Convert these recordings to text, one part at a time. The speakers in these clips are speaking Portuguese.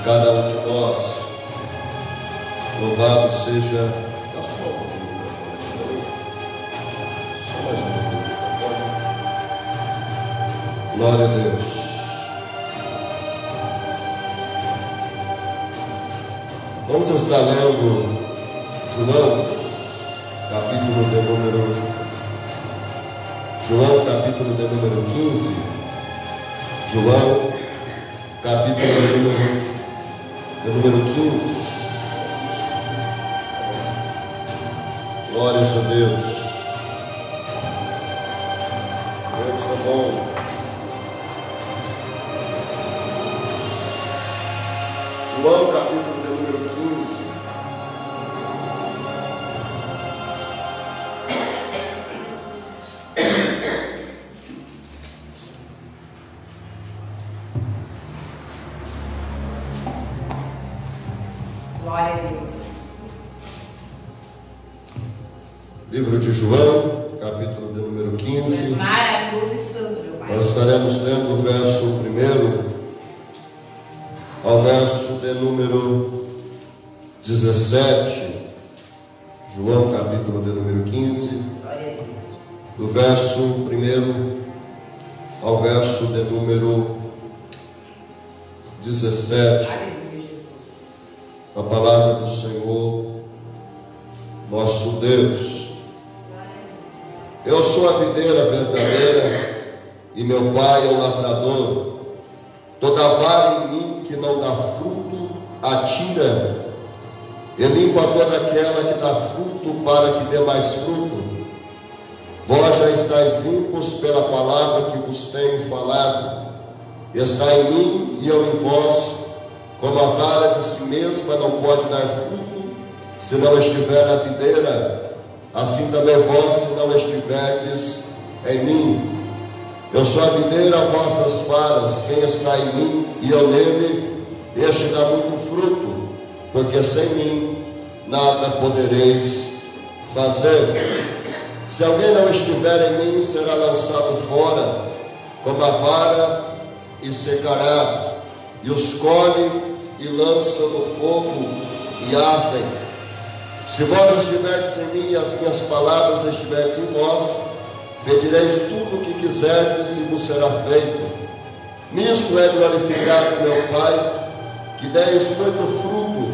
cada um de nós. Louvado seja a sua mão. Só mais um pouquinho. Glória a Deus. Vamos estar lendo João, capítulo de número 15. João, capítulo de número 15. Glórias a Deus. Deus é bom. João, capítulo de número 15. Glória a Deus. Livro de João, capítulo de número 15. Maravilhoso e santo, meu Pai. Nós estaremos lendo o verso 1 ao verso de número 17. João, capítulo de número 15. Glória a Deus. Do verso 1 ao verso de número 17. Aleluia, Jesus. A palavra do Senhor, nosso Deus. Eu sou a videira verdadeira e meu Pai é o lavrador. Toda vara em mim que não dá fruto, atira, e limpa toda aquela que dá fruto, para que dê mais fruto. Vós já estáis limpos pela palavra que vos tenho falado. Está em mim e eu em vós. Como a vara de si mesma não pode dar fruto se não estiver na videira, assim também vós, se não estiverdes em mim. Eu sou a videira, vós as varas. Quem está em mim e eu nele, este dá muito fruto, porque sem mim nada podereis fazer. Se alguém não estiver em mim, será lançado fora como a vara e secará, e os colhe e lança no fogo e ardem. Se vós estiverdes em mim e as minhas palavras estiverdes em vós, pedireis tudo o que quiserdes e vos será feito. Nisto é glorificado meu Pai, que deis muito fruto,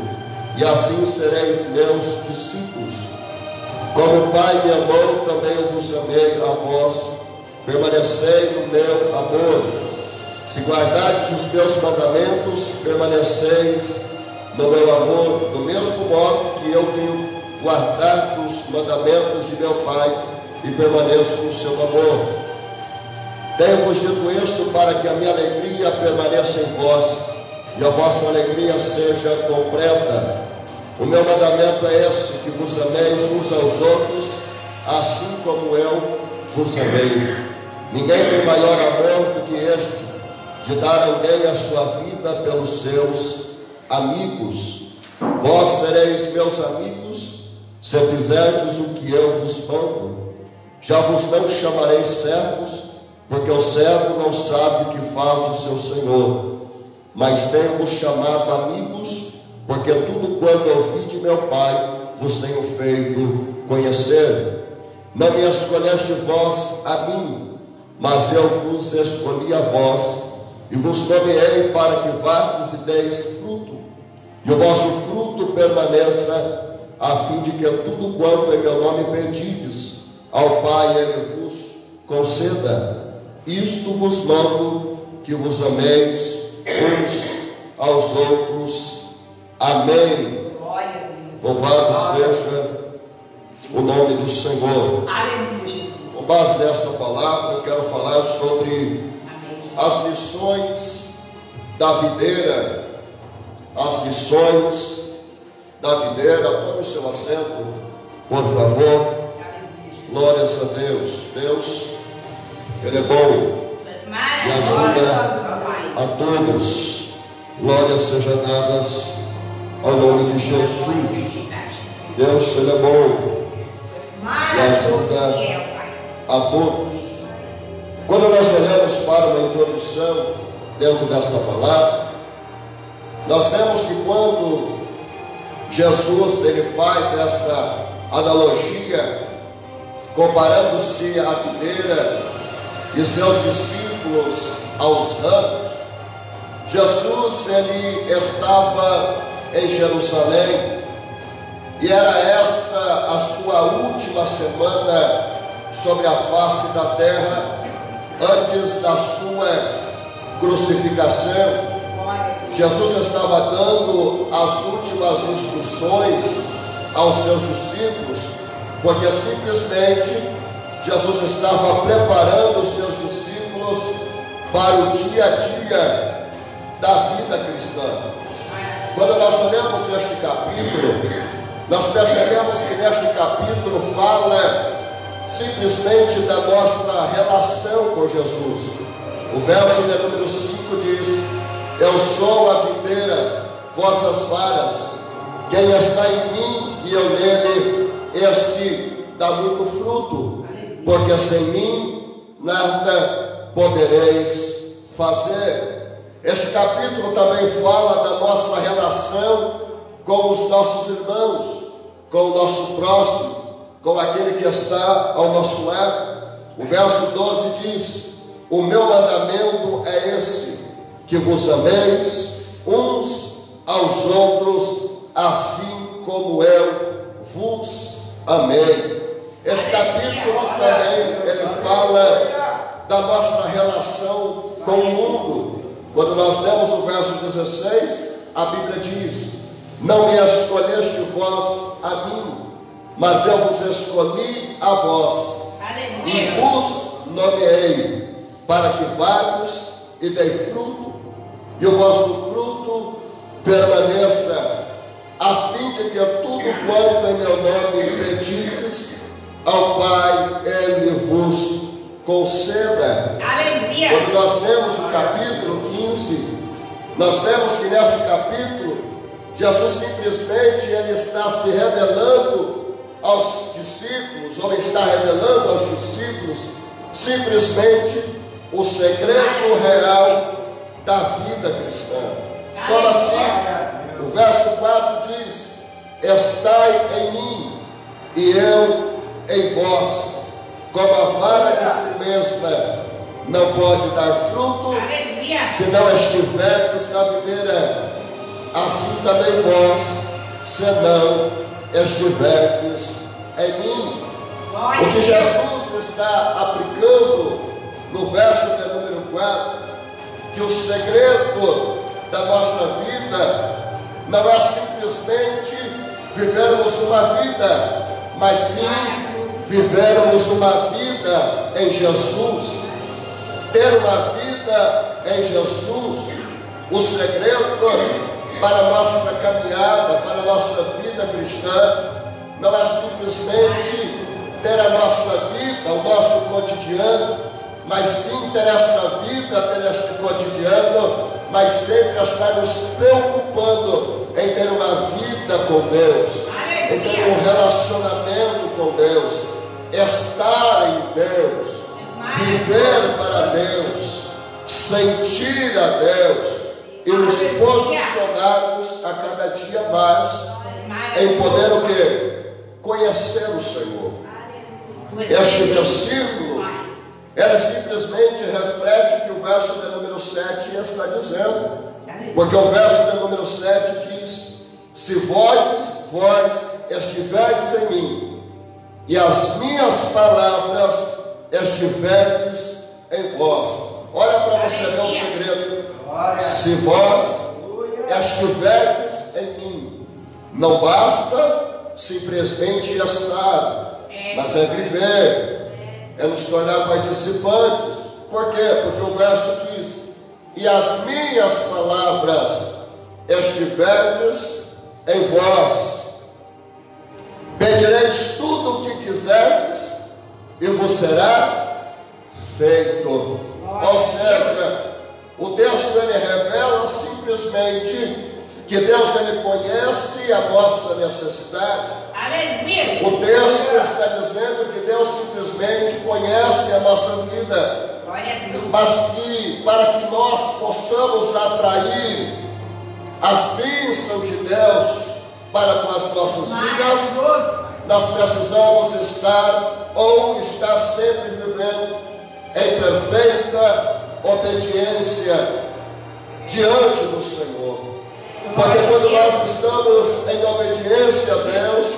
e assim sereis meus discípulos. Como o Pai me amou, também eu vos amei a vós. Permanecei no meu amor. Se guardardes os meus mandamentos, permaneceis no meu amor, do mesmo modo que eu tenho guardado os mandamentos de meu Pai e permaneço no seu amor. Tenho-vos dito isso para que a minha alegria permaneça em vós e a vossa alegria seja completa. O meu mandamento é esse, que vos ameis uns aos outros, assim como eu vos amei. Ninguém tem maior amor do que este, de dar alguém a sua vida pelos seus amigos. Vós sereis meus amigos, se fizerdes o que eu vos mando. Já vos não chamarei servos, porque o servo não sabe o que faz o seu senhor. Mas tenho-vos chamado amigos, porque tudo quanto ouvi de meu Pai vos tenho feito conhecer. Não me escolheste vós a mim, mas eu vos escolhi a vós, e vos nomeei para que vardes e deis fruto, e o vosso fruto permaneça, a fim de que tudo quanto em meu nome pedides ao Pai, Ele vos conceda. Isto vos mando, que vos ameis uns aos outros. Amém. Louvado seja o nome do Senhor. Aleluia, Jesus. Com base nesta palavra, eu quero falar sobre as lições da videira. As lições da videira. Tome o seu assento, por favor. Glórias a Deus. Deus, Ele é bom e ajuda a todos. Glórias sejam dadas ao nome de Jesus. Deus, Ele é bom e ajuda a todos. Quando nós olhamos para uma introdução dentro desta palavra, Nós vemos que quando Jesus ele faz esta analogia, comparando-se à videira e seus discípulos aos ramos, Jesus ele estava em Jerusalém e era esta a sua última semana sobre a face da terra antes da sua crucificação. Jesus estava dando as últimas instruções aos seus discípulos, porque simplesmente Jesus estava preparando os seus discípulos para o dia a dia da vida cristã. Quando nós olhamos este capítulo, nós percebemos que neste capítulo fala simplesmente da nossa relação com Jesus. O verso de número 5 diz: eu sou a videira, vós as varas. Quem está em mim e eu nele, este dá muito fruto, porque sem mim nada podereis fazer. Este capítulo também fala da nossa relação com os nossos irmãos, com o nosso próximo, com aquele que está ao nosso lado. O verso 12 diz: o meu mandamento é esse, que vos ameis uns aos outros, assim como eu vos amei. Este capítulo também ele fala da nossa relação com o mundo. Quando nós lemos o verso 16, a Bíblia diz: não me escolheste vós a mim, mas eu vos escolhi a vós, e vos nomeei, para que vades e dei fruto, e o vosso fruto permaneça, a fim de que tudo quanto em meu nome pedides ao Pai, Ele vos conceda. Aleluia. Quando nós lemos o capítulo 15, nós vemos que neste capítulo Jesus simplesmente ele está se revelando aos discípulos, ou está revelando aos discípulos simplesmente o segredo real da vida cristã. Como assim? O verso 4 diz: estai em mim e eu em vós, como a vara de si mesma não pode dar fruto se não estiverdes na videira, assim também vós, se não estiverdes em mim. O que Jesus está aplicando no verso de número 4, que o segredo da nossa vida não é simplesmente vivermos uma vida, mas sim vivermos uma vida em Jesus. Ter uma vida em Jesus, o segredo para a nossa caminhada, para a nossa vida cristã, não é simplesmente ter a nossa vida, o nosso cotidiano, mas sim ter esta vida, ter este cotidiano, mas sempre estar nos preocupando em ter uma vida com Deus, em ter um relacionamento com Deus, estar em Deus, viver para Deus, sentir a Deus e nos posicionarmos a cada dia mais em poder o quê? Conhecer o Senhor. Este versículo ele simplesmente reflete o que o verso de número 7 está dizendo, porque o verso de número 7 diz: se vós estiverdes em mim e as minhas palavras estiverdes em vós. Olha para você ver o segredo. Se vós estiverdes em mim, não basta simplesmente estar, mas é viver, é nos tornar participantes. Por quê? Porque o verso diz: e as minhas palavras estiverdes em vós, pedireis tudo o que quiserdes e vos será feito. Ou seja, o texto ele revela simplesmente que Deus ele conhece a nossa necessidade. Aleluia. O texto está dizendo que Deus simplesmente conhece a nossa vida, Glória a Deus. mas que para que nós possamos atrair as bênçãos de Deus para com as nossas vidas, nós precisamos estar ou estar sempre vivendo em perfeita obediência diante do Senhor. Porque quando nós estamos em obediência a Deus,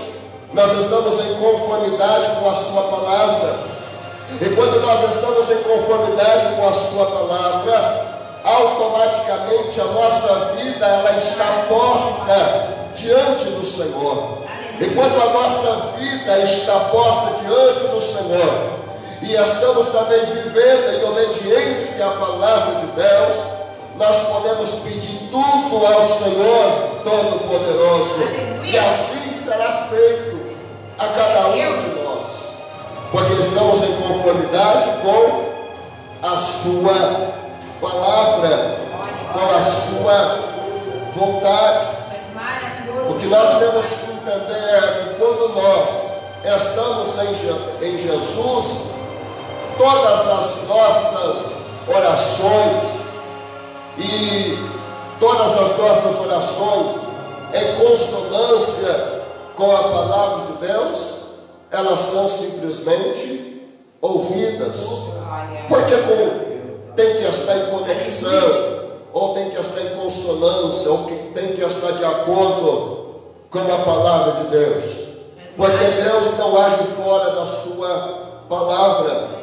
nós estamos em conformidade com a sua palavra. E quando nós estamos em conformidade com a sua palavra, automaticamente a nossa vida ela está posta diante do Senhor. E quando a nossa vida está posta diante do Senhor, e estamos também vivendo em obediência à palavra de Deus, nós podemos pedir tudo ao Senhor Todo-Poderoso, e assim será feito a cada um de nós, porque estamos em conformidade com a sua palavra, com a sua vontade. O que nós temos que entender é que quando nós estamos em Jesus, todas as nossas orações e todas as nossas orações em consonância com a palavra de Deus, elas são simplesmente ouvidas. Porque tem que estar em conexão, ou tem que estar em consonância, ou tem que estar de acordo com a palavra de Deus. Porque Deus não age fora da sua palavra.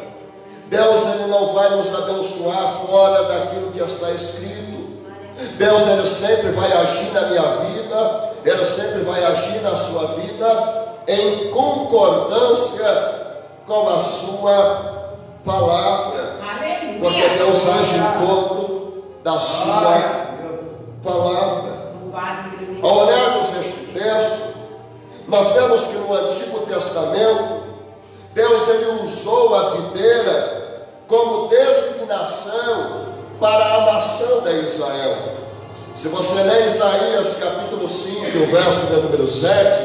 Deus ele não vai nos abençoar fora daquilo que está escrito. Deus ele sempre vai agir na minha vida, ele sempre vai agir na sua vida em concordância com a sua palavra. Porque Deus age em torno da sua palavra. Ao olharmos este texto, nós vemos que no Antigo Testamento Deus ele usou a videira como designação para a nação de Israel. Se você ler Isaías capítulo 5, verso de número 7,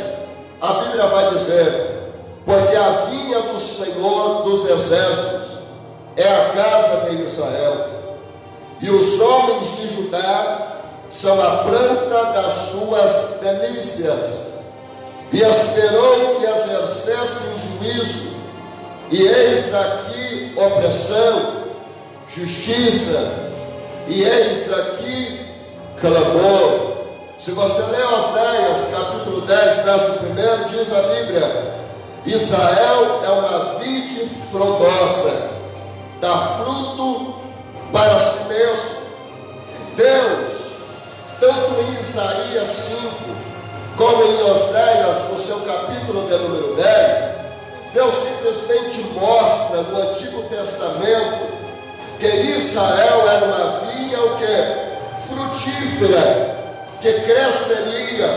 a Bíblia vai dizer: porque a vinha do Senhor dos exércitos é a casa de Israel, e os homens de Judá são a planta das suas delícias, e esperou que exercessem juízo, e eis aqui opressão, justiça, e eis aqui clamor. Se você ler Oséias capítulo 10, verso 1, diz a Bíblia: Israel é uma vide frondosa, dá fruto para si mesmo. Deus, tanto em Isaías 5, como em Oséias, no seu capítulo de número 10, Deus simplesmente mostra no Antigo Testamento que Israel era uma vinha o que? Frutífera, que cresceria,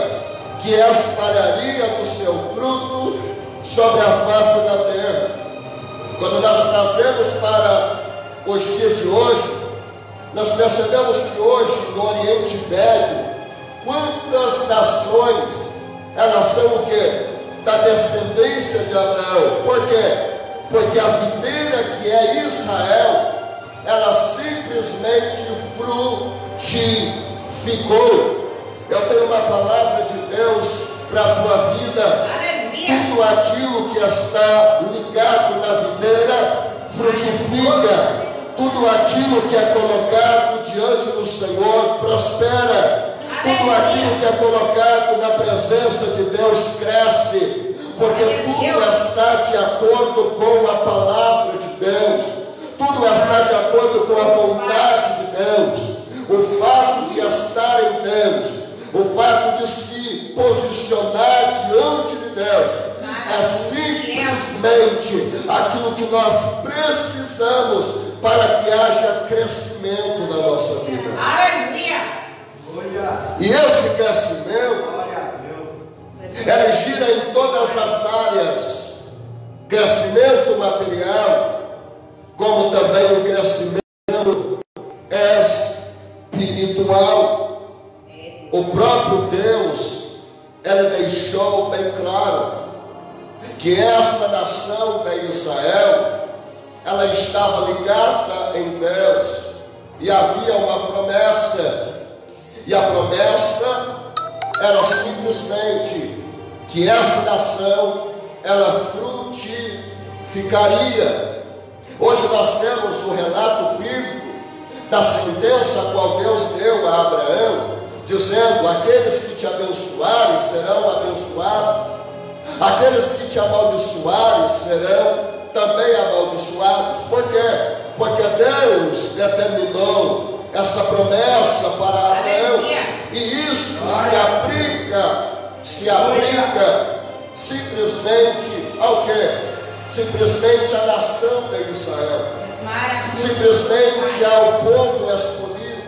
que espalharia do seu fruto sobre a face da terra. Quando nós trazemos para os dias de hoje, nós percebemos que hoje no Oriente Médio, quantas nações elas são o que? Da descendência de Abraão. Por quê? Porque a videira que é Israel, ela simplesmente frutificou. Eu tenho uma palavra de Deus para a tua vida. Tudo aquilo que está ligado na videira frutifica. Tudo aquilo que é colocado diante do Senhor prospera. Tudo aquilo que é colocado na presença de Deus cresce, porque tudo está de acordo com a palavra de Deus, tudo está de acordo com a vontade de Deus. O fato de estar em Deus, o fato de se posicionar diante de Deus, é simplesmente aquilo que nós precisamos para que haja crescimento na nossa vida. E esse crescimento, ele gira em todas as áreas: crescimento material, como também o crescimento espiritual. O próprio Deus, ele deixou bem claro que esta nação de Israel, ela estava ligada em Deus, e havia uma promessa. E a promessa simplesmente que essa nação, ela frutificaria. Hoje nós temos o relato bíblico da sentença a qual Deus deu a Abraão, dizendo: aqueles que te abençoarem serão abençoados, aqueles que te amaldiçoarem serão também amaldiçoados. Por quê? Porque Deus determinou esta promessa para Abraão, e isso se aplica simplesmente ao quê? Simplesmente à nação de Israel, simplesmente ao povo escolhido.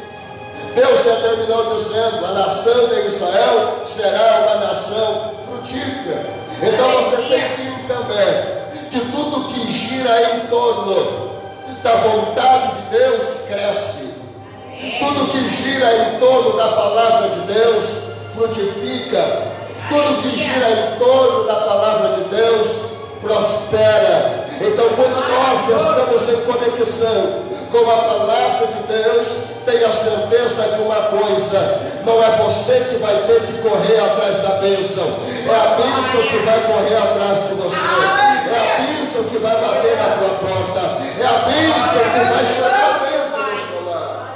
Deus determinou dizendo: a nação de Israel será uma nação frutífera. Então você tem que entender que tudo que gira em torno da vontade de Deus cresce. Tudo que gira em torno da palavra de Deus frutifica. Tudo que gira em torno da palavra de Deus prospera. Então, quando nós estamos em conexão com a palavra de Deus, tenha certeza de uma coisa: não é você que vai ter que correr atrás da bênção, é a bênção que vai correr atrás de você, é a bênção que vai bater na tua porta, é a bênção que vai chegar dentro do seu lar.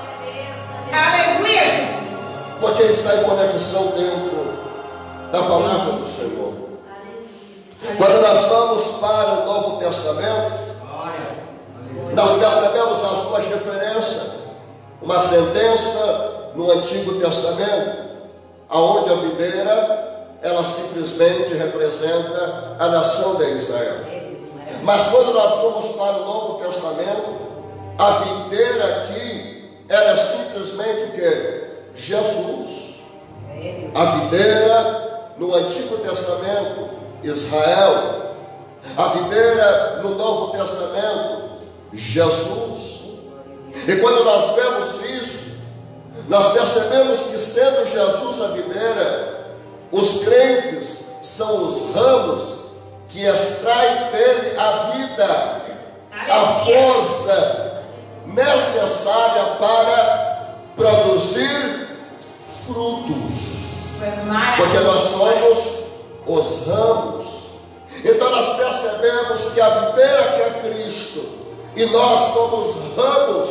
Aleluia, Jesus. Porque está em conexão dentro da palavra do Senhor. Quando nós vamos para o Novo Testamento, nós percebemos as duas referências. Uma sentença no Antigo Testamento, aonde a videira, ela simplesmente representa a nação de Israel. Mas quando nós vamos para o Novo Testamento, a videira aqui, ela é simplesmente o quê? Jesus. A videira no Antigo Testamento, Israel. A videira no Novo Testamento, Jesus. E quando nós vemos isso, nós percebemos que, sendo Jesus a videira, os crentes são os ramos que extraem dele a vida, a força necessária para produzir frutos. Porque nós somos os ramos. Então nós percebemos que a videira que é Cristo, e nós como os ramos,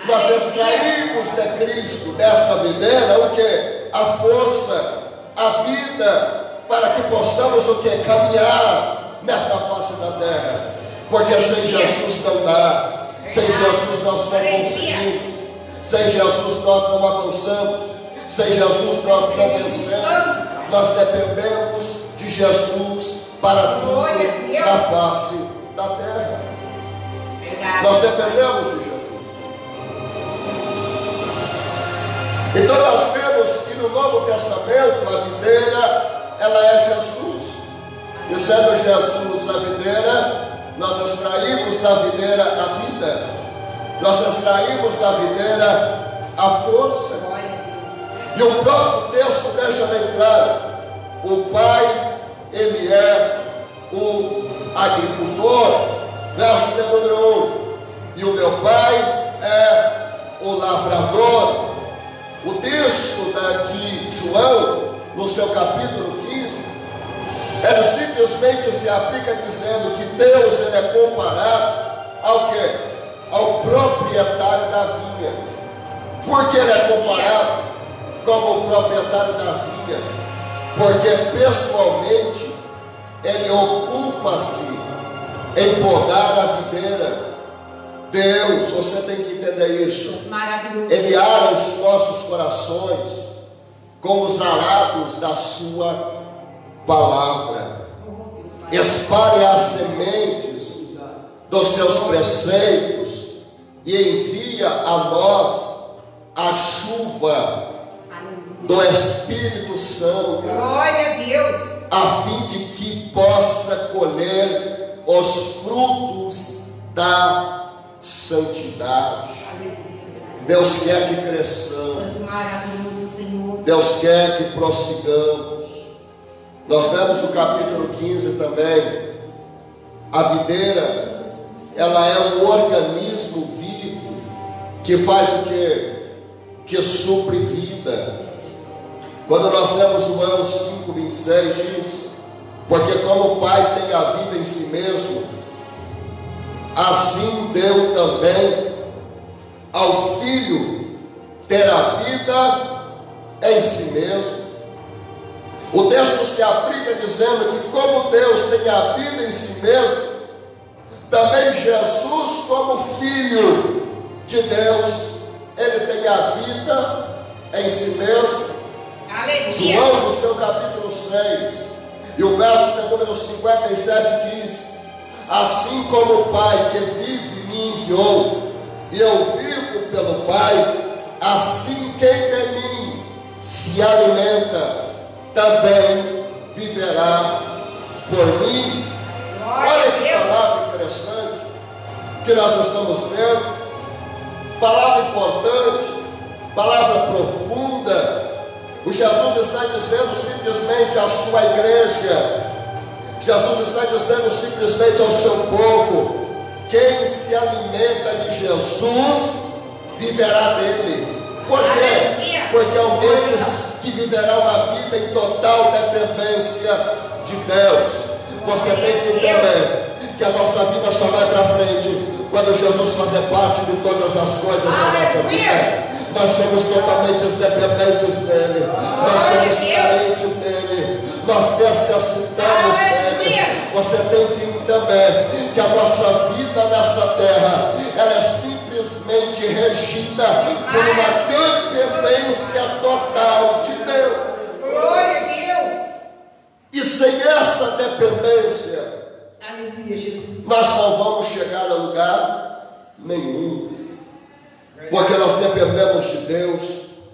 nós extraímos de Cristo, desta videira, o que? A força, a vida, para que possamos o que? Caminhar nesta face da terra. Porque sem Jesus não dá, sem Jesus nós não conseguimos, sem Jesus nós não avançamos, sem Jesus nós não vencemos. Nós dependemos de Jesus para tudo na face da terra. Nós dependemos de Jesus. Então nós vemos que no Novo Testamento a videira, ela é Jesus. E sendo Jesus a videira, nós extraímos da videira a vida, nós extraímos da videira a força. E o próprio texto deixa bem claro: o Pai, Ele é o agricultor, verso de número 1, e o meu Pai é o lavrador. O texto de João, no seu capítulo 15, ele simplesmente se aplica dizendo que Deus, ele é comparado ao quê? Ao proprietário da vinha. Por que ele é comparado como o proprietário da vinha? Porque pessoalmente ele ocupa-se em podar a videira. Deus, você tem que entender isso. Ele ara os nossos corações com os arados da sua palavra. Espalhe as sementes dos seus preceitos e envia a nós a chuva do Espírito Santo. Glória a Deus. A fim de que possa colher os frutos da santidade. Deus quer que cresçamos. Deus quer que prossigamos. Nós vemos no capítulo 15 também. A videira, ela é um organismo vivo que faz o quê? Que supre vida. Quando nós lemos João 5,26, diz: porque como o Pai tem a vida em si mesmo, assim deu também ao Filho ter a vida em si mesmo. O texto se aplica dizendo que como Deus tem a vida em si mesmo, também Jesus, como Filho de Deus, ele tem a vida em si mesmo. Aleluia. João, no seu capítulo 6, e o verso de número 57 diz: assim como o Pai que vive me enviou, e eu vivo pelo Pai, assim quem de mim se alimenta, também viverá por mim. Olha que palavra interessante que nós estamos vendo, palavra importante, palavra profunda. O Jesus está dizendo simplesmente à sua igreja, Jesus está dizendo simplesmente ao seu povo: quem se alimenta de Jesus viverá dele. Por quê? Porque alguém que viverá uma vida em total dependência de Deus. Você tem que entender que a nossa vida só vai para frente quando Jesus fazer parte de todas as coisas da nossa vida. Nós somos totalmente dependentes dele, nós somos carentes dele, nós necessitamos dele. Você tem que entender que a nossa vida nessa terra, ela é simplesmente regida por uma dependência total de Deus. Glória a Deus. E sem essa dependência, Aleluia, Jesus. nós não vamos chegar a lugar nenhum. Porque nós dependemos de Deus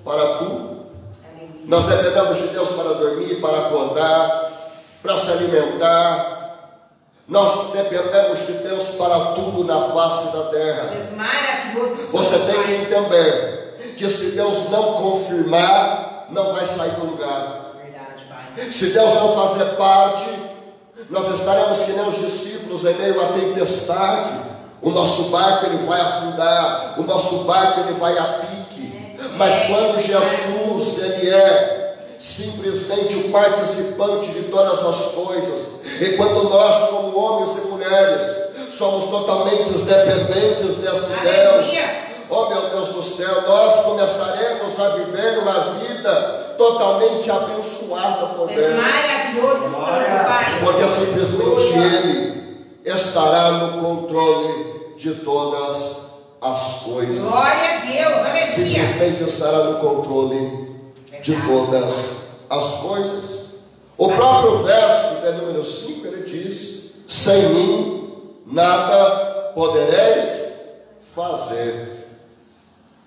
para tudo. Nós dependemos de Deus para dormir, para acordar, para se alimentar. Nós dependemos de Deus para tudo na face da terra. Você tem que entender que se Deus não confirmar, não vai sair do lugar. Se Deus não fazer parte, nós estaremos que nem os discípulos em meio à tempestade. O nosso barco ele vai afundar, o nosso barco ele vai a pique. Mas quando Jesus ele é simplesmente o participante de todas as coisas, e quando nós como homens e mulheres somos totalmente dependentes desse Deus, oh meu Deus do céu, nós começaremos a viver uma vida totalmente abençoada por Deus. Porque simplesmente Ele estará no controle de todas as coisas. Glória a Deus, aleluia. Simplesmente estará no controle de todas as coisas. O próprio verso de número 5, ele diz: sem mim nada podereis fazer.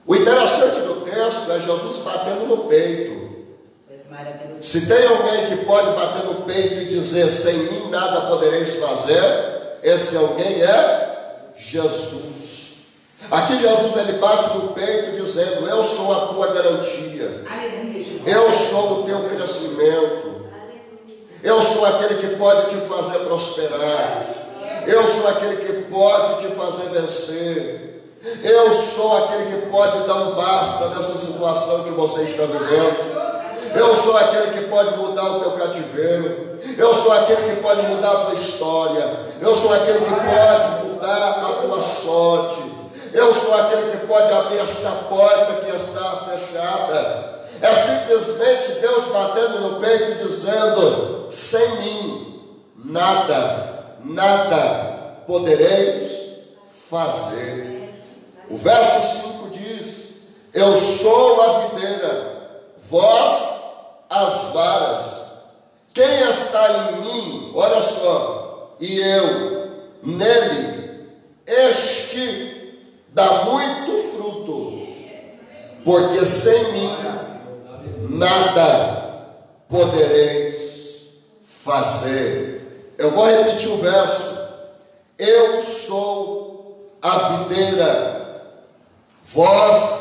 O interessante do texto é Jesus batendo no peito. Se tem alguém que pode bater no peito e dizer: sem mim nada podereis fazer, esse alguém é Jesus. Aqui Jesus ele bate no peito dizendo: eu sou a tua garantia, eu sou o teu crescimento, eu sou aquele que pode te fazer prosperar, eu sou aquele que pode te fazer vencer, eu sou aquele que pode dar um basta nessa situação que você está vivendo. Eu sou aquele que pode mudar o teu cativeiro. Eu sou aquele que pode mudar a tua história. Eu sou aquele que pode mudar a tua sorte. Eu sou aquele que pode abrir esta porta que está fechada. É simplesmente Deus batendo no peito e dizendo: sem mim nada podereis fazer. O verso 5 diz: eu sou a videira, vós as varas. Quem está em mim, olha só, e eu nele, este dá muito fruto, porque sem mim nada podereis fazer. Eu vou repetir o verso: eu sou a videira, vós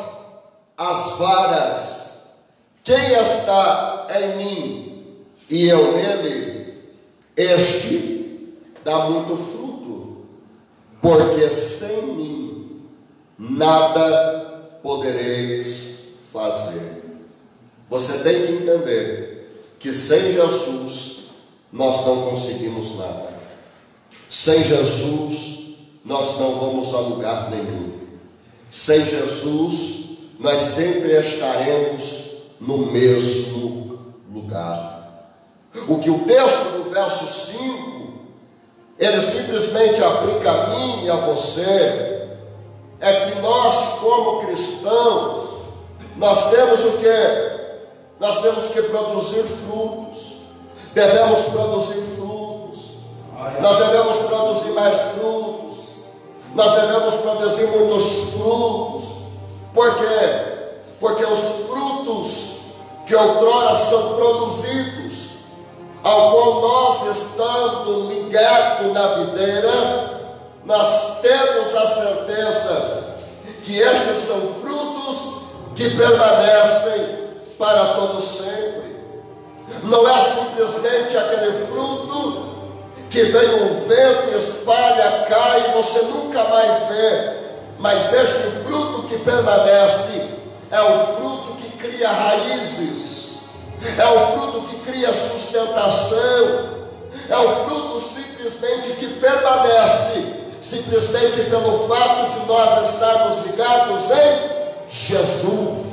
as varas. Quem está em mim e eu nele, este dá muito fruto, porque sem mim nada podereis fazer. você tem que entender que sem Jesus nós não conseguimos nada. Sem Jesus nós não vamos a lugar nenhum. Sem Jesus nós sempre estaremos no mesmo lugar. O que o texto do verso 5, ele simplesmente aplica a mim e a você, é que nós como cristãos, nós temos o quê? Nós temos que produzir frutos. Devemos produzir frutos. Nós devemos produzir mais frutos. Nós devemos produzir muitos frutos. Por quê? Porque os frutos que outrora são produzidos, ao qual nós estando ligados na videira, nós temos a certeza que estes são frutos que permanecem para todo sempre. Não é simplesmente aquele fruto que vem um vento, espalha, cai e você nunca mais vê, mas este fruto que permanece é o fruto que cria raízes, é o fruto que cria sustentação, é o fruto simplesmente que permanece, simplesmente pelo fato de nós estarmos ligados em Jesus.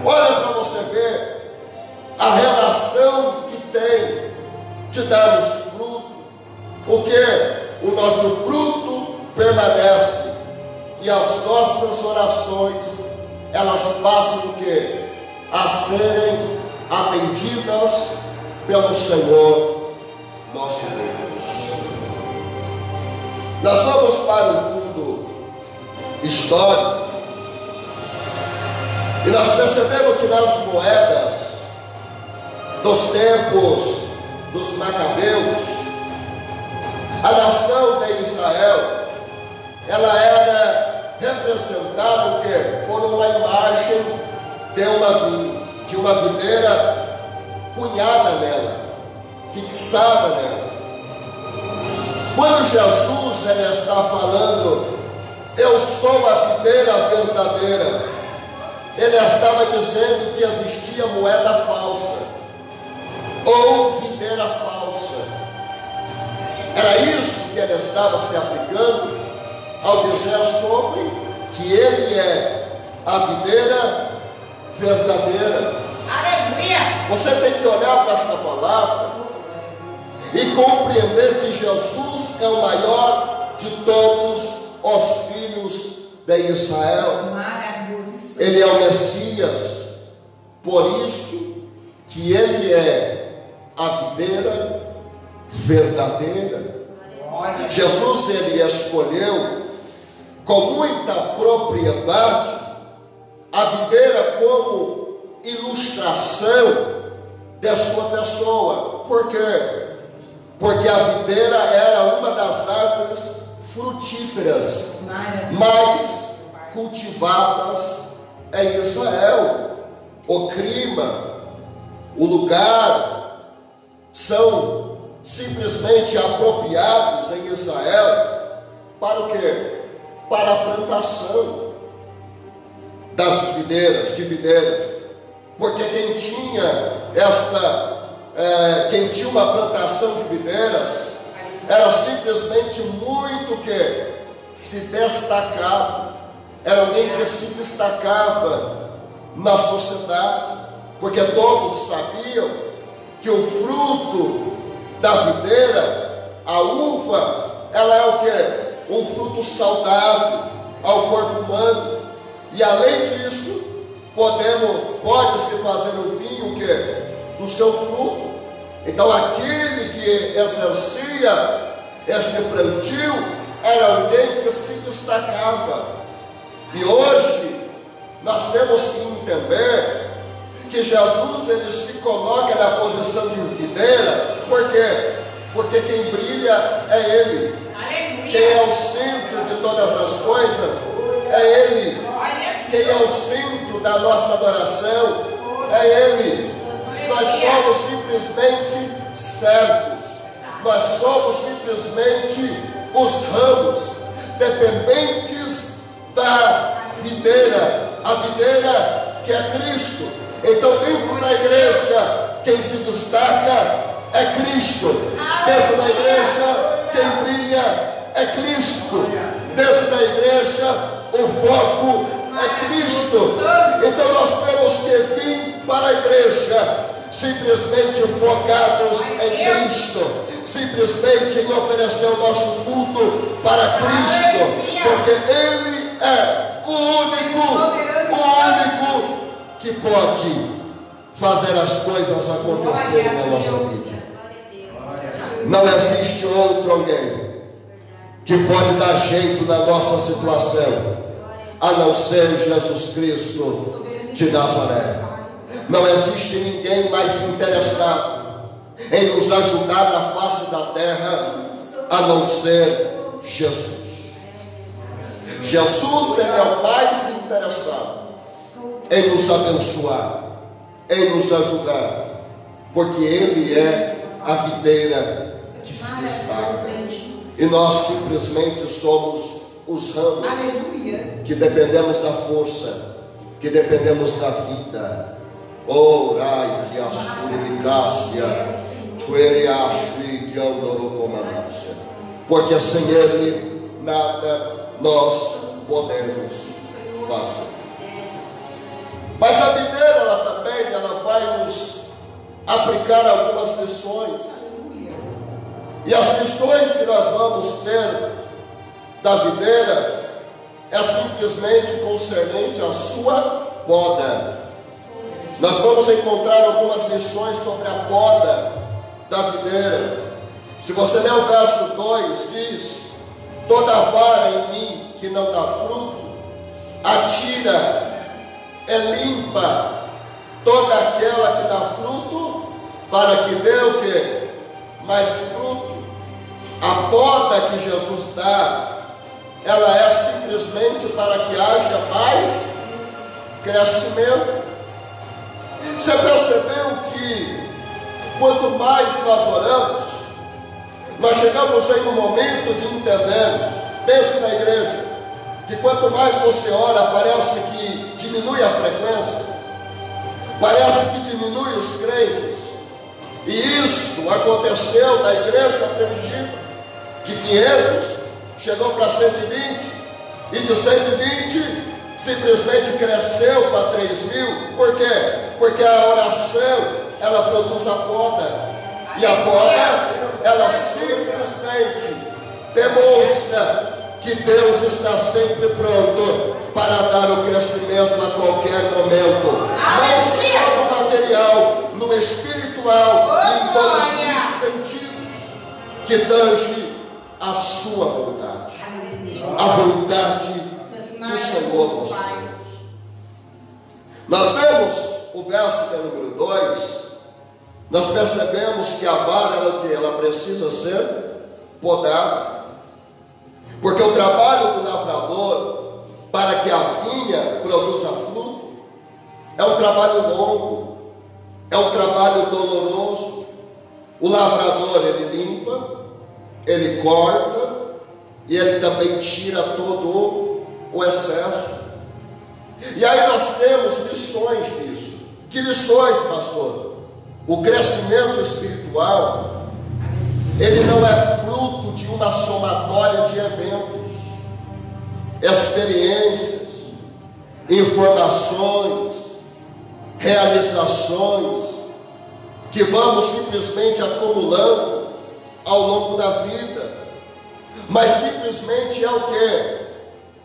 Olha para você ver a relação que tem de darmos fruto. O que? O nosso fruto permanece e as nossas orações, elas passam o que? A serem atendidas pelo Senhor nosso Deus. Nós vamos para um fundo histórico e nós percebemos que nas moedas dos tempos dos Macabeus, a nação de Israel, ela era representada o quê? Por uma imagem de uma videira cunhada nela, fixada nela. Quando Jesus ele está falando, eu sou a videira verdadeira, ele estava dizendo que existia moeda falsa, ou videira falsa. Era isso que ele estava se aplicando ao dizer sobre que ele é a videira verdadeira. Aleluia! Você tem que olhar para esta palavra e compreender que Jesus é o maior de todos os filhos de Israel. Ele é o Messias, por isso que ele é a videira verdadeira. Jesus ele escolheu com muita propriedade a videira como ilustração da sua pessoa. Por quê? Porque a videira era uma das árvores frutíferas mais cultivadas em Israel. O clima, o lugar são simplesmente apropriados em Israel para o quê? Para a plantação das videiras, de videiras. Porque quem tinha uma plantação de videiras era simplesmente muito que se destacava. Era alguém que se destacava na sociedade, porque todos sabiam que o fruto da videira, a uva, ela é o que? Um fruto saudável ao corpo humano. E além disso, pode-se fazer o vinho o que? Do seu fruto. Então aquele que exercia este plantio era alguém que se destacava. E hoje nós temos que entender que Jesus ele se coloca na posição de videira. Por quê? Porque quem brilha é Ele. Aleluia. Quem é o centro de todas as coisas é Ele. Quem é o centro da nossa adoração é Ele. Nós somos simplesmente servos. Nós somos simplesmente os ramos dependentes da videira. A videira que é Cristo. Então, dentro da igreja, quem se destaca é Cristo. Dentro da igreja, quem brilha é Cristo. Dentro da igreja, o foco é Cristo. Então nós temos que vir para a igreja simplesmente focados em Cristo, simplesmente em oferecer o nosso culto para Cristo, porque Ele é o único que pode fazer as coisas acontecerem na nossa vida. Não existe outro alguém que pode dar jeito na nossa situação, a não ser Jesus Cristo de Nazaré. Não existe ninguém mais interessado em nos ajudar na face da terra, a não ser Jesus. Jesus, Ele é o mais interessado em nos abençoar, em nos ajudar, porque Ele é a videira que se destaca. E nós simplesmente somos os ramos que dependemos da força, que dependemos da vida. Oh, rai, que assuricácia, chueriashi, que andorocomanácia. Porque sem Ele nada nós podemos fazer. Mas a videira, ela também, ela vai nos aplicar algumas lições. E as lições que nós vamos ter da videira é simplesmente concernente à sua poda. Nós vamos encontrar algumas lições sobre a poda da videira. Se você ler o verso 2, diz: toda vara em mim que não dá fruto, atira, é limpa, toda aquela que dá fruto, para que dê o quê? Mais fruto. A poda que Jesus dá, ela é simplesmente para que haja mais crescimento. Você percebeu que quanto mais nós oramos, nós chegamos em um momento de entendermos dentro da igreja que quanto mais você ora, parece que diminui a frequência, parece que diminui os crentes. E isso aconteceu na igreja primitiva. De 500 chegou para 120, e de 120 simplesmente cresceu para 3.000. Por quê? Porque a oração, ela produz a poda, e a poda, ela simplesmente demonstra que Deus está sempre pronto para dar o crescimento a qualquer momento, não só no material, no espiritual e em todos os sentidos que tange a sua vontade, a vontade do Senhor dos Deus. Nós vemos o verso que é número 2, nós percebemos que a vara, ela precisa ser podada, porque o trabalho do lavrador para que a vinha produza fruto é um trabalho longo, é um trabalho doloroso. O lavrador, ele limpa, ele corta e ele também tira todo o excesso. E aí nós temos lições disso. Que lições, pastor? O crescimento espiritual, ele não é fruto de uma somatória de eventos, experiências, informações, realizações que vamos simplesmente acumulando ao longo da vida, mas simplesmente é o quê?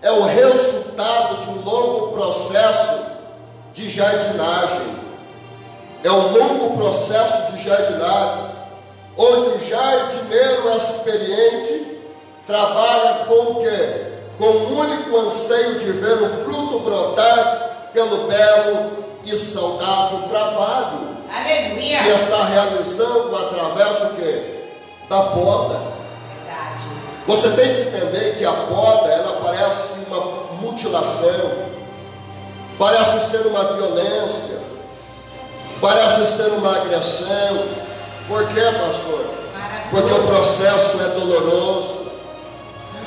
É o resultado de um longo processo de jardinagem. É um longo processo de jardinagem, onde o jardineiro experiente trabalha com o quê? Com o único anseio de ver o fruto brotar pelo belo e saudável trabalho que está realizando através do quê? Da poda. Você tem que entender que a poda, ela parece uma mutilação, parece ser uma violência, parece ser uma agressão. Por quê, pastor? Porque o processo é doloroso,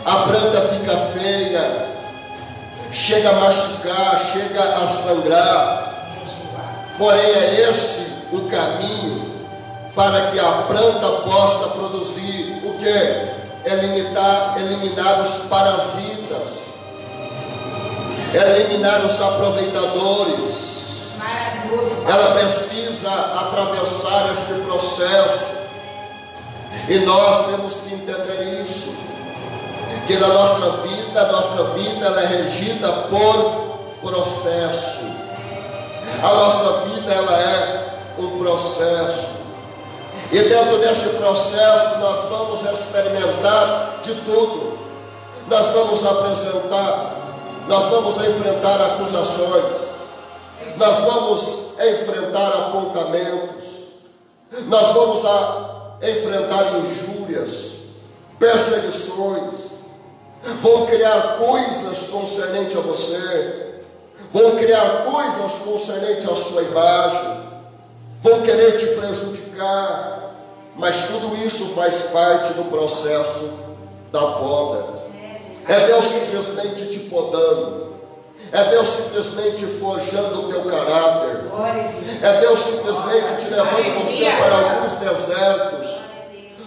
a planta fica feia, chega a machucar, chega a sangrar, porém é esse o caminho para que a planta possa produzir o que? Eliminar os parasitas, eliminar os aproveitadores. Maravilhoso. Ela precisa atravessar este processo, e nós temos que entender isso, que na nossa vida ela é regida por processo. A nossa vida ela é um processo, e dentro deste processo nós vamos experimentar de tudo. Nós vamos enfrentar acusações, nós vamos enfrentar apontamentos, nós vamos enfrentar injúrias, perseguições, vão criar coisas concernente a você, vão criar coisas concernente à sua imagem, vão querer te prejudicar, mas tudo isso faz parte do processo da poda. É Deus simplesmente te podando, é Deus simplesmente forjando o teu caráter, é Deus simplesmente te levando você para alguns desertos,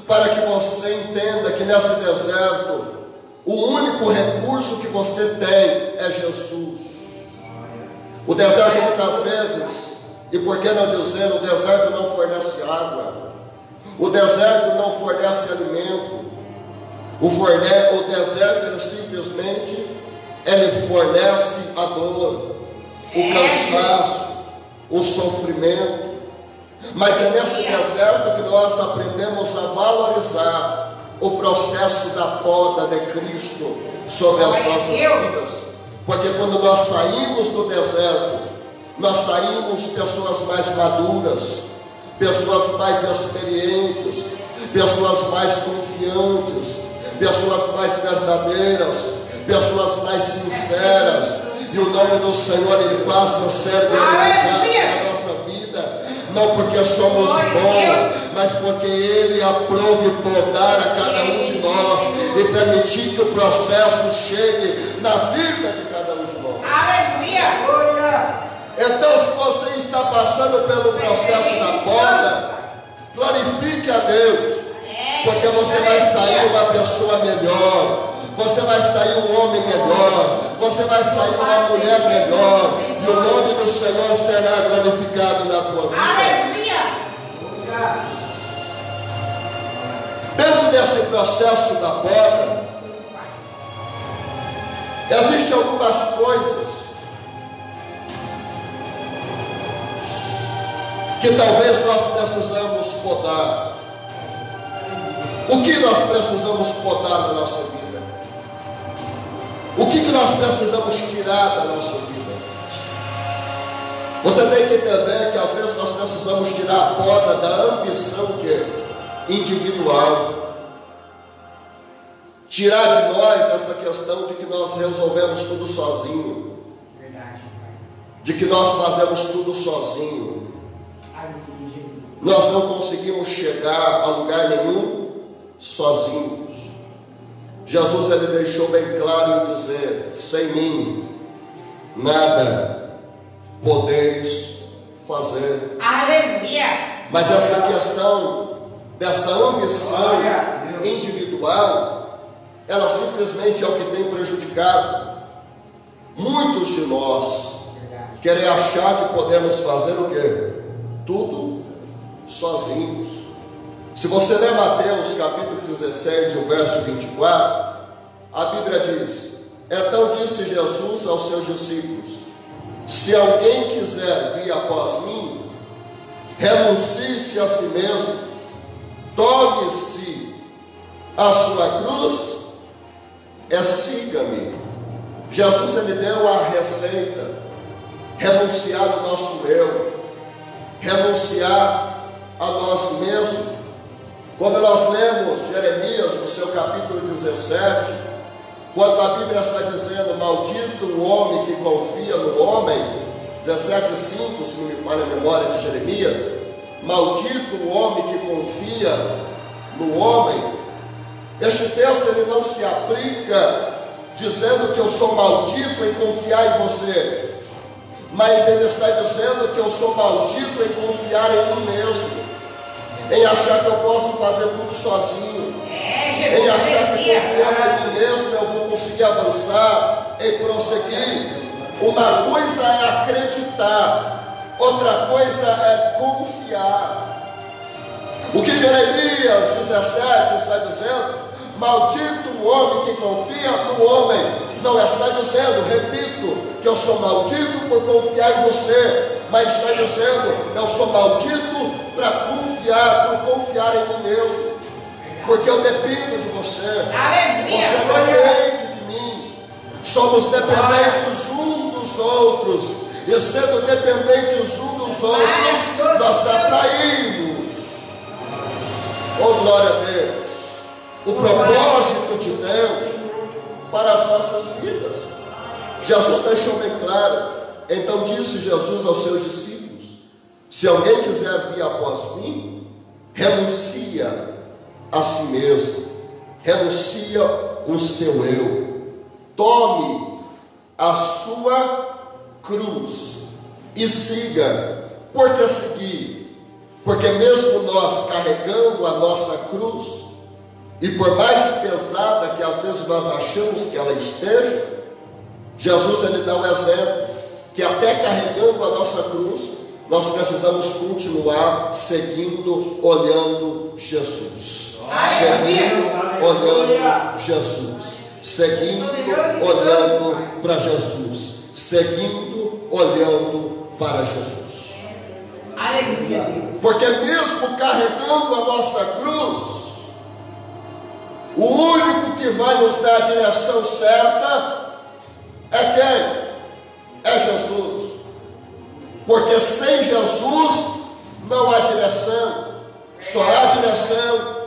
para que você entenda que nesse deserto o único recurso que você tem é Jesus. O deserto muitas vezes, e por que não dizer, o deserto não fornece água, o deserto não fornece alimento, o deserto ele simplesmente fornece a dor, o cansaço, o sofrimento. Mas é nesse deserto que nós aprendemos a valorizar o processo da poda de Cristo sobre as nossas vidas. Porque quando nós saímos do deserto, nós saímos pessoas mais maduras, pessoas mais experientes, pessoas mais confiantes, pessoas mais verdadeiras, pessoas mais sinceras, e o nome do Senhor ele passa a ser glorificado na nossa vida, não porque somos bons, mas porque Ele aprove podar a cada um de nós e permitir que o processo chegue na vida de cada um de nós. Aleluia! Então, se você está passando pelo processo da poda, glorifique a Deus, porque você vai sair uma pessoa melhor, você vai sair um homem melhor, você vai sair uma mulher melhor, e o nome do Senhor será glorificado na tua vida. Aleluia! Dentro desse processo da poda, existem algumas coisas que talvez nós precisamos podar. O que nós precisamos podar da nossa vida? O que nós precisamos tirar da nossa vida? Você tem que entender que às vezes nós precisamos tirar a poda da ambição individual. Tirar de nós essa questão de que nós resolvemos tudo sozinho, de que nós fazemos tudo sozinho. Nós não conseguimos chegar a lugar nenhum sozinhos. Jesus ele deixou bem claro em dizer: sem mim nada podeis fazer. Aleluia! Mas essa questão dessa ambição individual, ela simplesmente é o que tem prejudicado muitos de nós. Querem achar que podemos fazer o quê? Tudo sozinhos. Se você ler Mateus capítulo 16 e o verso 24, a Bíblia diz: então disse Jesus aos seus discípulos: se alguém quiser vir após mim, renuncie-se a si mesmo, tome-se a sua cruz e siga-me. Jesus ele deu a receita: renunciar ao nosso eu, renunciar a nós mesmos. Quando nós lemos Jeremias no seu capítulo 17, quando a Bíblia está dizendo: maldito o homem que confia no homem, 17:5, se não me falha a memória de Jeremias, maldito o homem que confia no homem. Este texto ele não se aplica dizendo que eu sou maldito em confiar em você, mas ele está dizendo que eu sou maldito em confiar em mim mesmo, em achar que eu posso fazer tudo sozinho, em achar que confiando em mim mesmo eu vou conseguir avançar, em prosseguir. Uma coisa é acreditar, outra coisa é confiar. O que Jeremias 17 está dizendo? Maldito o homem que confia no homem. Não está dizendo, repito, que eu sou maldito por confiar em você, mas está dizendo, eu sou maldito para confiar, por confiar em mim mesmo, porque eu dependo de você. Você depende de mim. Somos dependentes uns dos outros, e sendo dependentes uns dos outros, nós atraímos, oh glória a Deus, o propósito de Deus para as nossas vidas. Jesus deixou bem claro. Então disse Jesus aos seus discípulos: se alguém quiser vir após mim, renuncia a si mesmo, renuncia o seu eu, tome a sua cruz e siga. Por que seguir? Porque mesmo nós carregando a nossa cruz, e por mais pesada que às vezes nós achamos que ela esteja, Jesus ele dá um exemplo, que até carregando a nossa cruz, nós precisamos continuar seguindo, olhando Jesus. Seguindo, olhando Jesus. Seguindo, olhando para Jesus. Seguindo, olhando para Jesus. Porque mesmo carregando a nossa cruz, o único que vai nos dar a direção certa é quem? É Jesus. Porque sem Jesus não há direção. Só há direção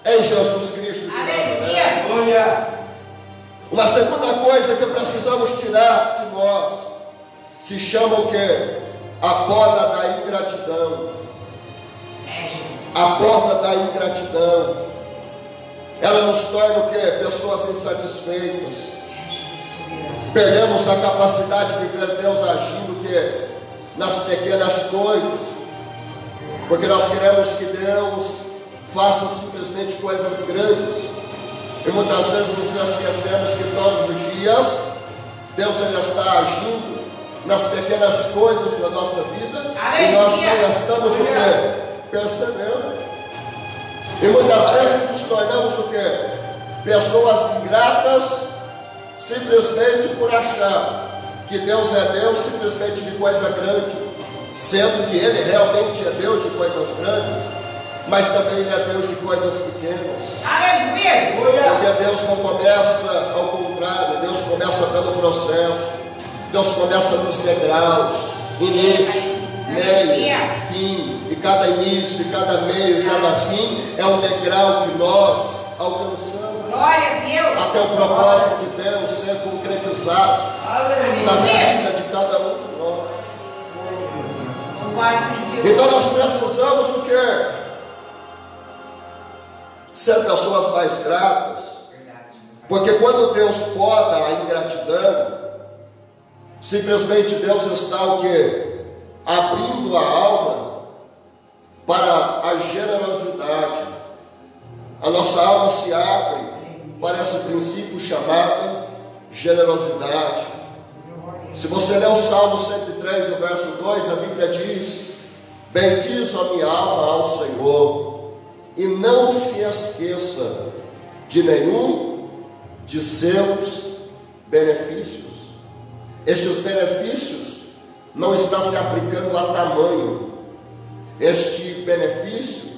em Jesus Cristo de Nazaré. Uma segunda coisa que precisamos tirar de nós se chama o quê? A poda da ingratidão. A poda da ingratidão. Ela nos torna o quê? Pessoas insatisfeitas. Perdemos a capacidade de ver Deus agindo que nas pequenas coisas, porque nós queremos que Deus faça simplesmente coisas grandes, e muitas vezes nos esquecemos que todos os dias Deus ele está agindo nas pequenas coisas da nossa vida, e nós não estamos o quê? Percebendo. E muitas vezes nos tornamos o quê? Pessoas ingratas, simplesmente por achar que Deus é Deus simplesmente de coisa grande, sendo que Ele realmente é Deus de coisas grandes, mas também Ele é Deus de coisas pequenas. Porque Deus não começa ao contrário, Deus começa pelo processo, Deus começa nos degraus, início, meio, fim, e cada início, e cada meio, e cada fim é um degrau que nós alcançamos. Glória a Deus. Até o propósito de Deus ser concretizado na vida de cada um de nós. Então nós precisamos o quê? Ser pessoas mais gratas. Porque quando Deus poda a ingratidão, simplesmente Deus está o quê? Abrindo a alma para a generosidade. A nossa alma se abre para esse princípio chamado generosidade. Se você ler o Salmo 103, o verso 2, a Bíblia diz: bendiz a minha alma ao Senhor, e não se esqueça de nenhum de seus benefícios. Estes benefícios não estão se aplicando a tamanho. Este benefício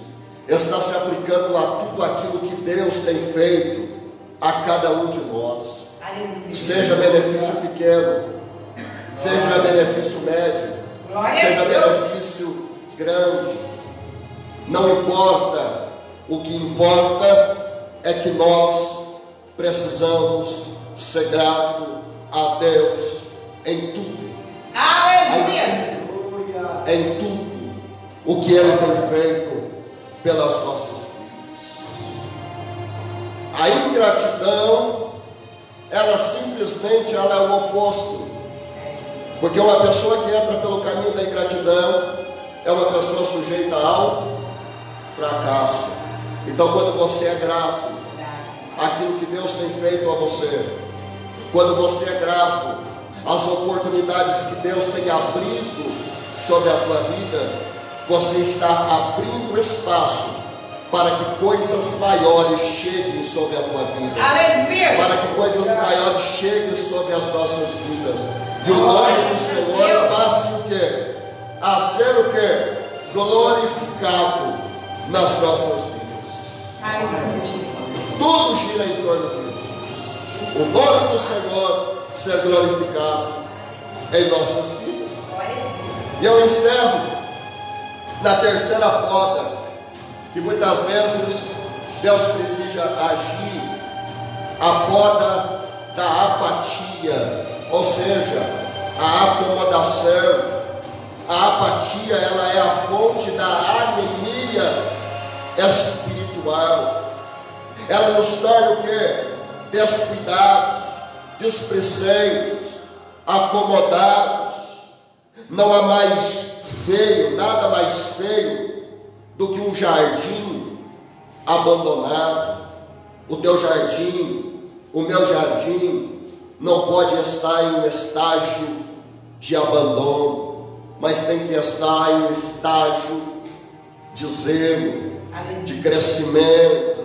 está se aplicando a tudo aquilo que Deus tem feito a cada um de nós. Seja benefício pequeno, seja benefício médio, seja benefício grande, não importa. O que importa é que nós precisamos ser gratos a Deus em tudo. Aleluia! Em tudo o que Ele tem feito pelas nossas vidas. A ingratidão, ela simplesmente ela é o oposto Porque uma pessoa que entra pelo caminho da ingratidão é uma pessoa sujeita ao fracasso. Então, quando você é grato àquilo que Deus tem feito a você, quando você é grato às oportunidades que Deus tem abrido sobre a tua vida, você está abrindo espaço para que coisas maiores cheguem sobre a tua vida. Aleluia. Para que coisas maiores cheguem sobre as nossas vidas. E o nome do Senhor passe o quê? A ser o quê? Glorificado nas nossas vidas. Aleluia. Tudo gira em torno disso. O nome do Senhor ser glorificado em nossas vidas. E eu encerro na terceira poda, que muitas vezes Deus precisa agir, a poda da apatia, ou seja, a acomodação. A apatia, ela é a fonte da anemia espiritual. Ela nos torna o quê? Descuidados, displicentes, acomodados. Não há mais feio, nada mais feio do que um jardim abandonado. O teu jardim, o meu jardim, não pode estar em um estágio de abandono, mas tem que estar em um estágio de zelo, de crescimento.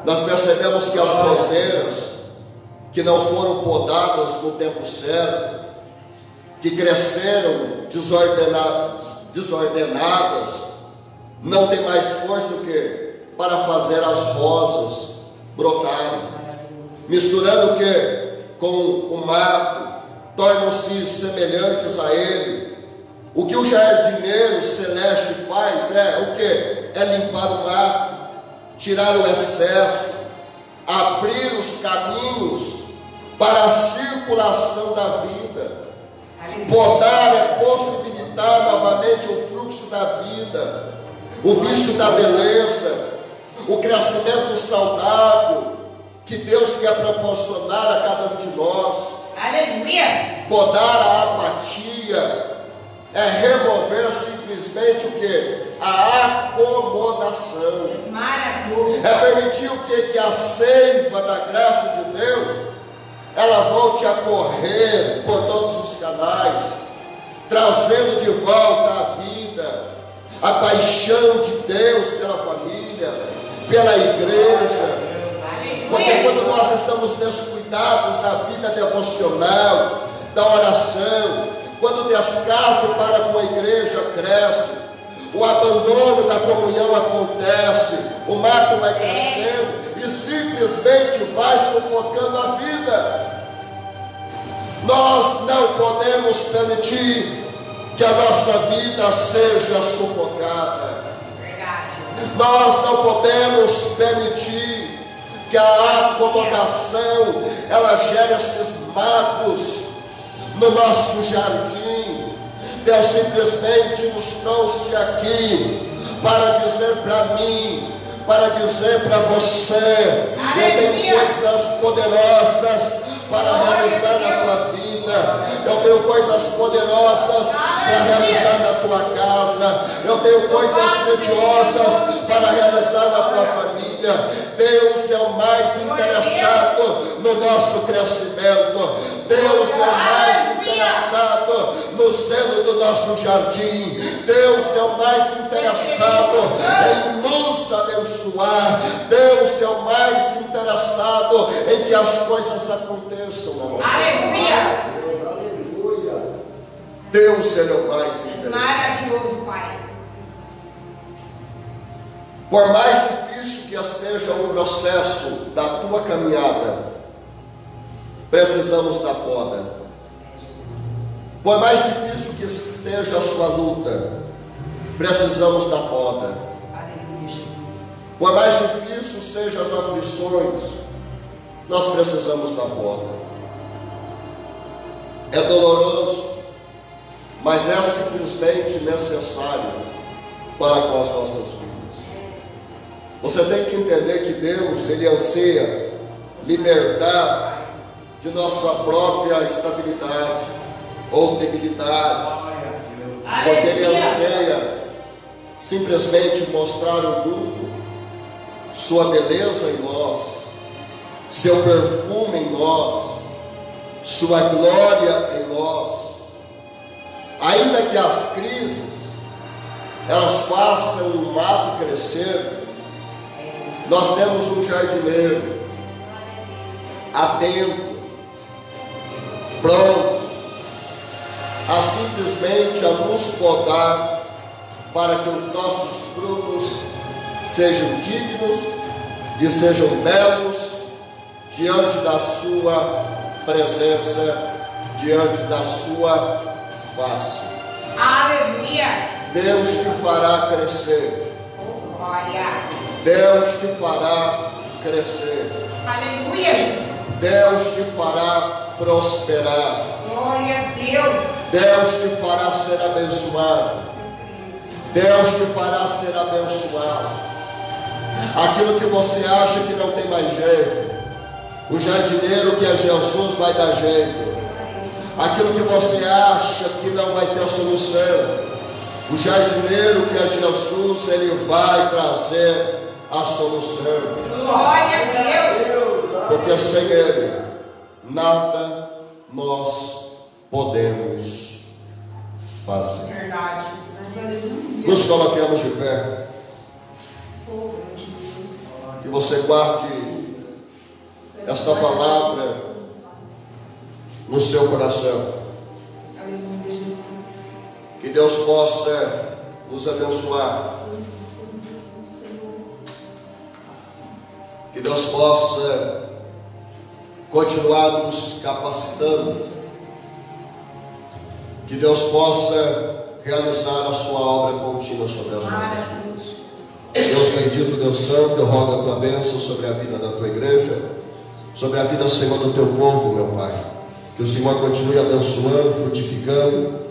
Nós percebemos que as roseiras que não foram podadas no tempo certo, que cresceram desordenadas, não tem mais força o quê? Para fazer as rosas brotarem. Misturando o quê? Com o mato, tornam-se semelhantes a ele. O que o jardineiro celeste faz é o quê? É limpar o mato, tirar o excesso, abrir os caminhos para a circulação da vida. Podar é possibilitar novamente o fluxo da vida, o vício da beleza, o crescimento saudável que Deus quer proporcionar a cada um de nós. Aleluia. Podar a apatia é remover simplesmente o que? A acomodação. Maravilhoso. É permitir o que? Que a seiva da graça de Deus ela volte a correr por todos os canais, trazendo de volta à vida a paixão de Deus pela família, pela igreja. Porque quando nós estamos descuidados da vida devocional, da oração, quando o descaso para com a igreja cresce, o abandono da comunhão acontece, o mato vai crescendo e simplesmente vai sufocando a vida. Nós não podemos permitir que a nossa vida seja sufocada. Nós não podemos permitir que a acomodação ela gere esses matos no nosso jardim. Deus simplesmente nos trouxe aqui para dizer para mim, para dizer para você: eu tenho coisas poderosas para realizar na tua vida, eu tenho coisas poderosas para realizar na tua casa, eu tenho coisas grandiosas para realizar na tua família. Deus é o mais interessado no nosso crescimento, Deus é o mais interessado no zelo do nosso jardim, Deus é o mais interessado em nos abençoar, Deus é o mais interessado em que as coisas aconteçam na nossa vida. Deus ele é o mais interessado. Maravilhoso, Pai. Por mais difícil que esteja o processo da tua caminhada, precisamos da poda. Por mais difícil que esteja a sua luta, precisamos da poda. Por mais difícil sejam as aflições, nós precisamos da poda. É doloroso, mas é simplesmente necessário para com as nossas vidas. Você tem que entender que Deus, ele anseia libertar de nossa própria estabilidade, ou debilidade, porque Ele anseia simplesmente mostrar ao mundo sua beleza em nós, seu perfume em nós, sua glória em nós. Ainda que as crises elas façam o mato crescer, nós temos um jardineiro atento, pronto a simplesmente a nos podar para que os nossos frutos sejam dignos e sejam belos diante da sua presença, diante da sua face. Aleluia. Deus te fará crescer. Oh, glória. Deus te fará crescer. Aleluia, Jesus. Deus te fará prosperar. Glória a Deus. Deus te fará ser abençoado. Deus te fará ser abençoado. Aquilo que você acha que não tem mais jeito, o jardineiro que é Jesus vai dar jeito. Aquilo que você acha que não vai ter solução, o jardineiro que é Jesus, Ele vai trazer a solução. Glória a Deus. Porque sem Ele, nada nós podemos fazer. Verdade. Aleluia. Nos coloquemos de pé. Oh, grande Deus. Que você guarde esta palavra no seu coração. Aleluia, Jesus. Que Deus possa nos abençoar. Que Deus possa continuar nos capacitando. Que Deus possa realizar a sua obra contínua sobre as nossas vidas. Deus bendito, Deus santo, eu rogo a tua bênção sobre a vida da tua igreja, sobre a vida, Senhor, do teu povo, meu Pai. Que o Senhor continue abençoando, frutificando,